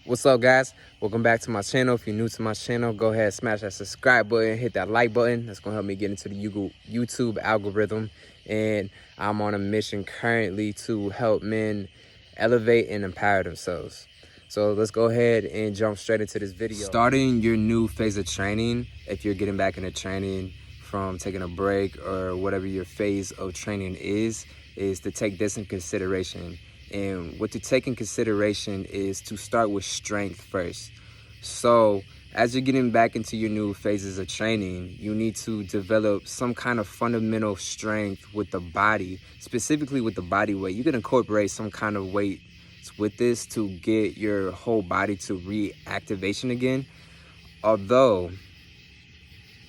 What's up, guys? Welcome back to my channel. If you're new to my channel, go ahead, smash that subscribe button, hit that like button. That's gonna help me get into the YouTube algorithm. And I'm on a mission currently to help men elevate and empower themselves. So let's go ahead and jump straight into this video. Starting your new phase of training, if you're getting back into training from taking a break or whatever your phase of training is to take this in consideration. And what to take in consideration is to start with strength first. So as you're getting back into your new phases of training, you need to develop some kind of fundamental strength with the body, specifically with the body weight. You can incorporate some kind of weight with this to get your whole body to reactivation again. Although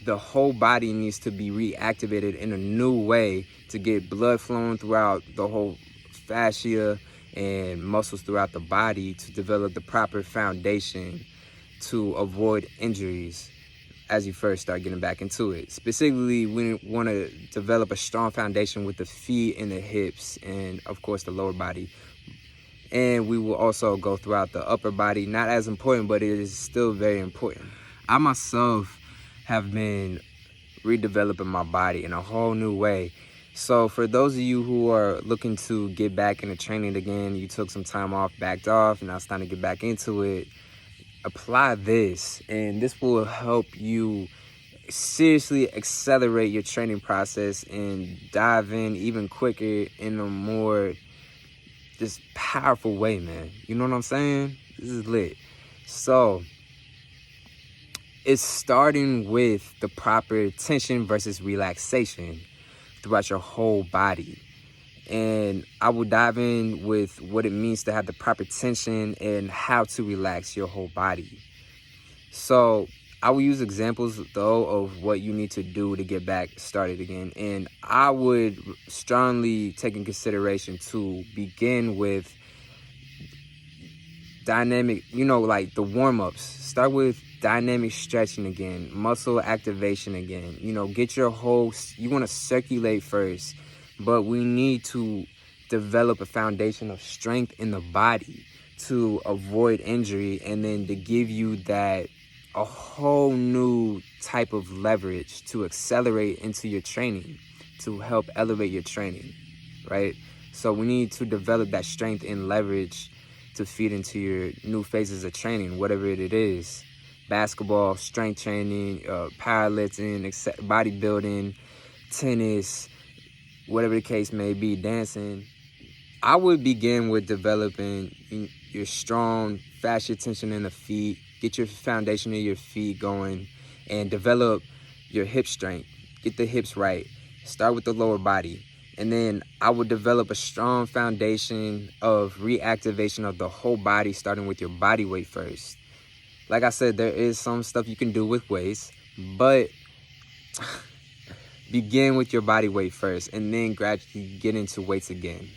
the whole body needs to be reactivated in a new way to get blood flowing throughout the whole fascia and muscles throughout the body to develop the proper foundation to avoid injuries as you first start getting back into it. Specifically, we want to develop a strong foundation with the feet and the hips and of course the lower body. And we will also go throughout the upper body. Not as important, but it is still very important. I myself have been redeveloping my body in a whole new way. So for those of you who are looking to get back into training again, you took some time off, backed off, and now it's time to get back into it, apply this, and this will help you seriously accelerate your training process and dive in even quicker in a more just powerful way, man. You know what I'm saying? This is lit. So it's starting with the proper tension versus relaxation throughout your whole body. And I will dive in with what it means to have the proper tension and how to relax your whole body. So I will use examples though of what you need to do to get back started again. And I would strongly take in consideration to begin with dynamic, like the warm-ups. Start with dynamic stretching again, muscle activation again. Get your whole, you want to circulate first, but we need to develop a foundation of strength in the body to avoid injury, and then to give you that a whole new type of leverage to accelerate into your training, to help elevate your training, right? So we need to develop that strength and leverage to feed into your new phases of training, whatever it is. Basketball, strength training, powerlifting, bodybuilding, tennis, whatever the case may be, dancing. I would begin with developing your strong fascia tension in the feet, get your foundation of your feet going, and develop your hip strength. Get the hips right. Start with the lower body. And then I would develop a strong foundation of reactivation of the whole body, starting with your body weight first. Like I said, there is some stuff you can do with weights, but begin with your body weight first and then gradually get into weights again.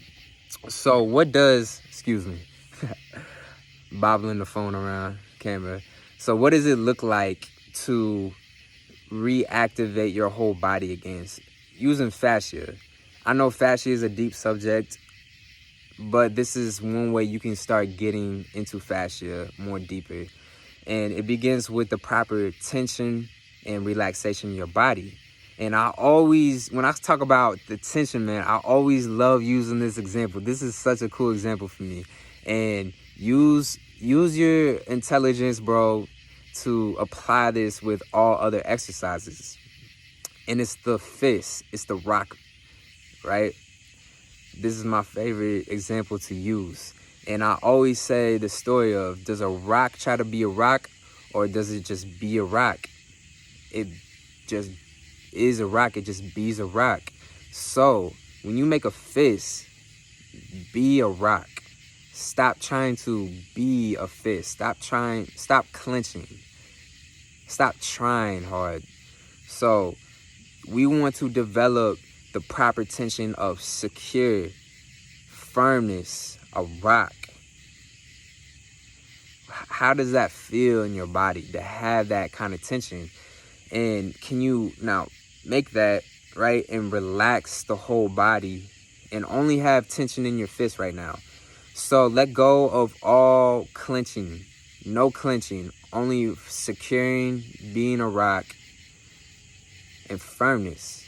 So what does, excuse me, bobbling the phone around camera. So what does it look like to reactivate your whole body again using fascia? I know fascia is a deep subject, but this is one way you can start getting into fascia more deeper. And it begins with the proper tension and relaxation in your body. And I always, when I talk about the tension, man, I always love using this example. This is such a cool example for me. And use your intelligence, bro, to apply this with all other exercises. And it's the fist, it's the rock, right? This is my favorite example to use. And I always say the story of, does a rock try to be a rock, or does it just be a rock? It just is a rock, it just bees a rock. So when you make a fist, be a rock. Stop trying to be a fist. Stop clenching. Stop trying hard. So we want to develop the proper tension of secure firmness, a rock. How does that feel in your body to have that kind of tension? And can you now make that, right, and relax the whole body and only have tension in your fist right now? So let go of all clenching. no clenching, only securing, being a rock, and firmness.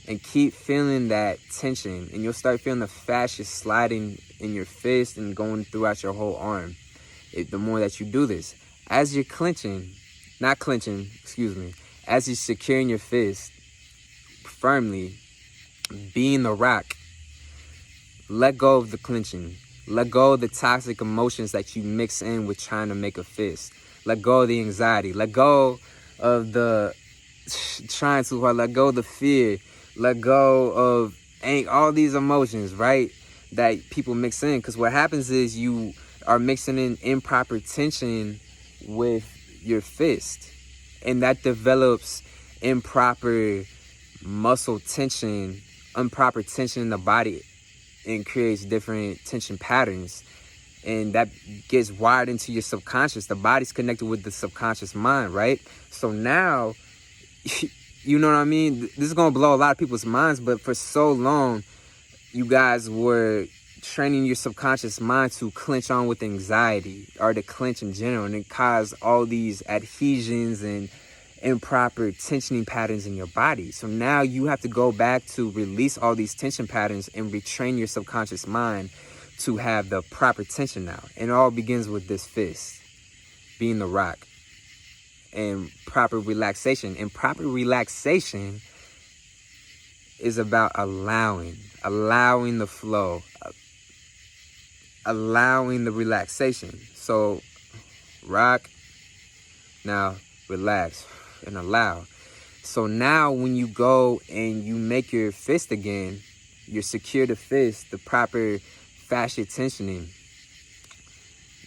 And keep feeling that tension, and you'll start feeling the fascia sliding in your fist and going throughout your whole arm. The more that you do this, as you're as you're securing your fist firmly, being the rock, let go of the clenching. Let go of the toxic emotions that you mix in with trying to make a fist. Let go of the anxiety. Let go of the trying too hard. Let go of the fear. Let go of all these emotions, right, that people mix in. Because what happens is you are mixing in improper tension with your fist. And that develops improper muscle tension, improper tension in the body, and creates different tension patterns. And that gets wired into your subconscious. The body's connected with the subconscious mind, right? So now, you know what I mean? This is going to blow a lot of people's minds, but for so long, you guys were training your subconscious mind to clench on with anxiety, or to clench in general, and it caused all these adhesions and improper tensioning patterns in your body. So now you have to go back to release all these tension patterns and retrain your subconscious mind to have the proper tension now. And it all begins with this fist, being the rock, and proper relaxation. And proper relaxation is about allowing the flow, allowing the relaxation. So rock, now relax and allow. So now when you go and you make your fist again, you secure the fist, the proper fascia tensioning,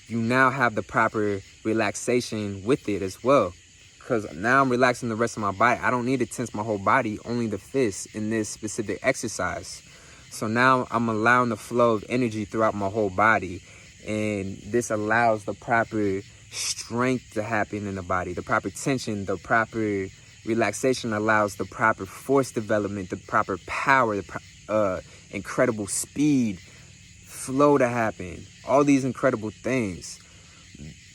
you now have the proper relaxation with it as well. Because now I'm relaxing the rest of my body. I don't need to tense my whole body, only the fist in this specific exercise. So now I'm allowing the flow of energy throughout my whole body. And this allows the proper strength to happen in the body. The proper tension, the proper relaxation allows the proper force development, the proper power, the incredible speed, flow to happen. All these incredible things.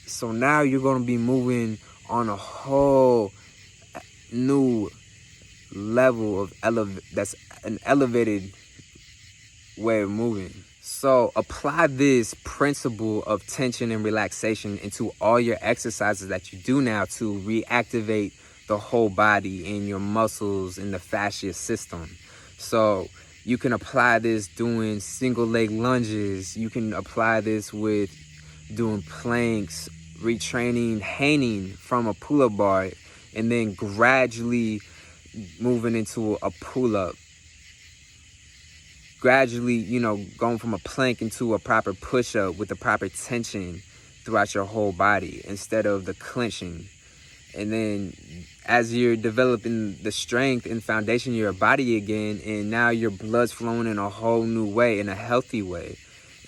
So now you're going to be moving on a whole new level of that's an elevated way of moving. So apply this principle of tension and relaxation into all your exercises that you do now to reactivate the whole body and your muscles and the fascia system. So you can apply this doing single leg lunges. You can apply this with doing planks, retraining, hanging from a pull-up bar, and then gradually moving into a pull-up. Gradually, going from a plank into a proper push-up with the proper tension throughout your whole body instead of the clenching. And then as you're developing the strength and foundation of your body again, and now your blood's flowing in a whole new way, in a healthy way.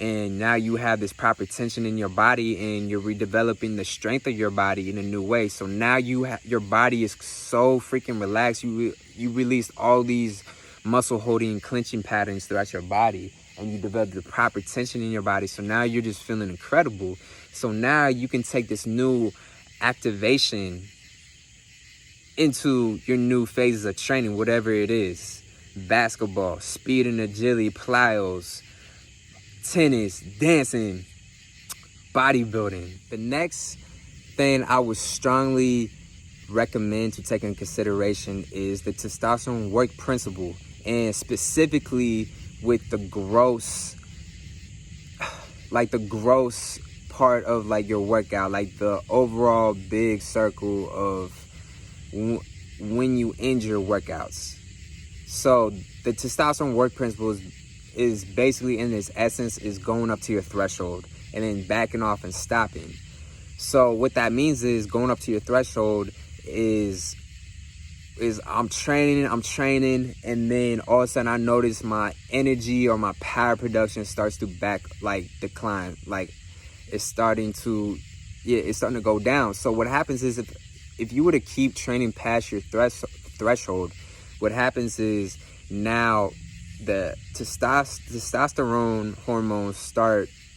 And now you have this proper tension in your body, and you're redeveloping the strength of your body in a new way. So now your body is so freaking relaxed. You release all these muscle holding and clenching patterns throughout your body, and you develop the proper tension in your body. So now you're just feeling incredible. So now you can take this new activation into your new phases of training, whatever it is. Basketball, speed and agility, plyos, tennis, dancing, bodybuilding. The next thing I would strongly recommend to take into consideration is the testosterone work principle, and specifically with the gross part of your workout, the overall big circle of when you end your workouts. So the testosterone work principle is basically, in its essence, is going up to your threshold and then backing off and stopping. So what that means is going up to your threshold is I'm training, and then all of a sudden I notice my energy or my power production starts to decline. It's starting to go down. So what happens is if you were to keep training past your threshold, what happens is now the testosterone hormones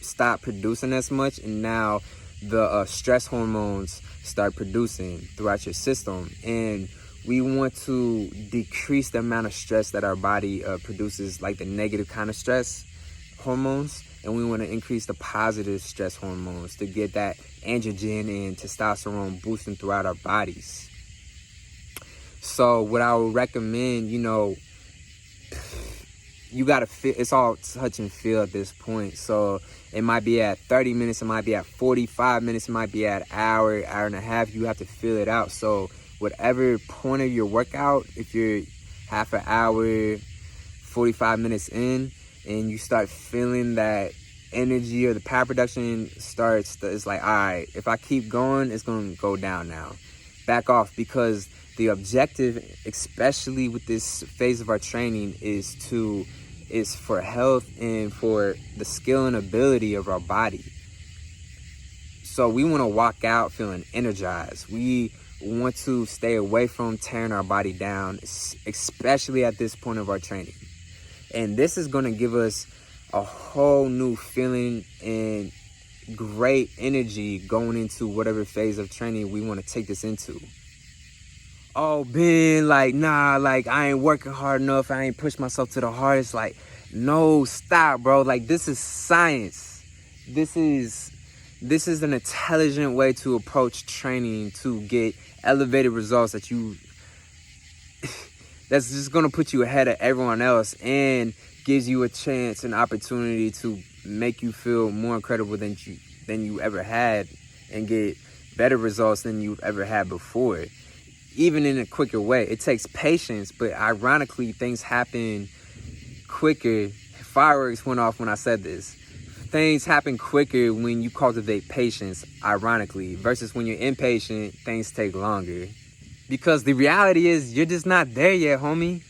stop producing as much, and now the stress hormones start producing throughout your system. And we want to decrease the amount of stress that our body produces, like the negative kind of stress hormones, and we want to increase the positive stress hormones to get that androgen and testosterone boosting throughout our bodies. So what I would recommend, you know, you gotta feel, it's all touch and feel at this point. So it might be at 30 minutes, it might be at 45 minutes, it might be at an hour, hour and a half. You have to feel it out. So whatever point of your workout, if you're half an hour, 45 minutes in, and you start feeling that energy or the power production starts, it's like, all right, if I keep going, it's gonna go down now. Back off, because the objective, especially with this phase of our training, is for health and for the skill and ability of our body. So we want to walk out feeling energized. We want to stay away from tearing our body down, especially at this point of our training. And this is going to give us a whole new feeling and great energy going into whatever phase of training we want to take this into. Oh, Ben, like, nah, like, I ain't working hard enough. I ain't pushed myself to the hardest. Like, no, stop, bro. Like, this is science. This is an intelligent way to approach training to get elevated results that's just going to put you ahead of everyone else and gives you a chance, an opportunity to make you feel more incredible than you ever had and get better results than you've ever had before. Even in a quicker way. It takes patience, but ironically, things happen quicker. Fireworks went off when I said this. Things happen quicker when you cultivate patience, ironically, versus when you're impatient, things take longer. Because the reality is, you're just not there yet, homie.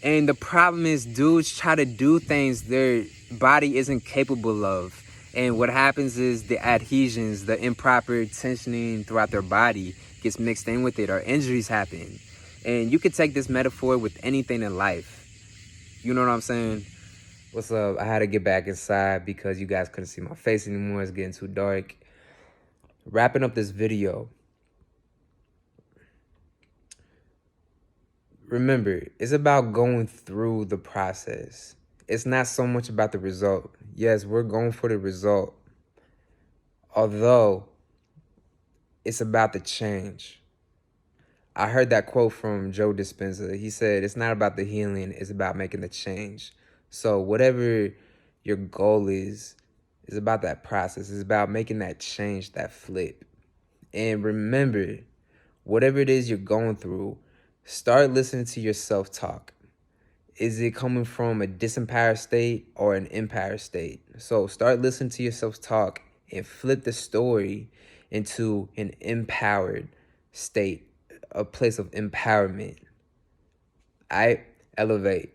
And the problem is, dudes try to do things their body isn't capable of. And what happens is the adhesions, the improper tensioning throughout their body gets mixed in with it, or injuries happen. And you could take this metaphor with anything in life. You know what I'm saying? What's up? I had to get back inside because you guys couldn't see my face anymore. It's getting too dark. Wrapping up this video. Remember, it's about going through the process. It's not so much about the result. Yes, we're going for the result. Although, it's about the change. I heard that quote from Joe Dispenza. He said, it's not about the healing, it's about making the change. So whatever your goal is about that process. It's about making that change, that flip. And remember, whatever it is you're going through, start listening to your self-talk. Is it coming from a disempowered state or an empowered state? So start listening to your self-talk and flip the story into an empowered state, a place of empowerment. I elevate.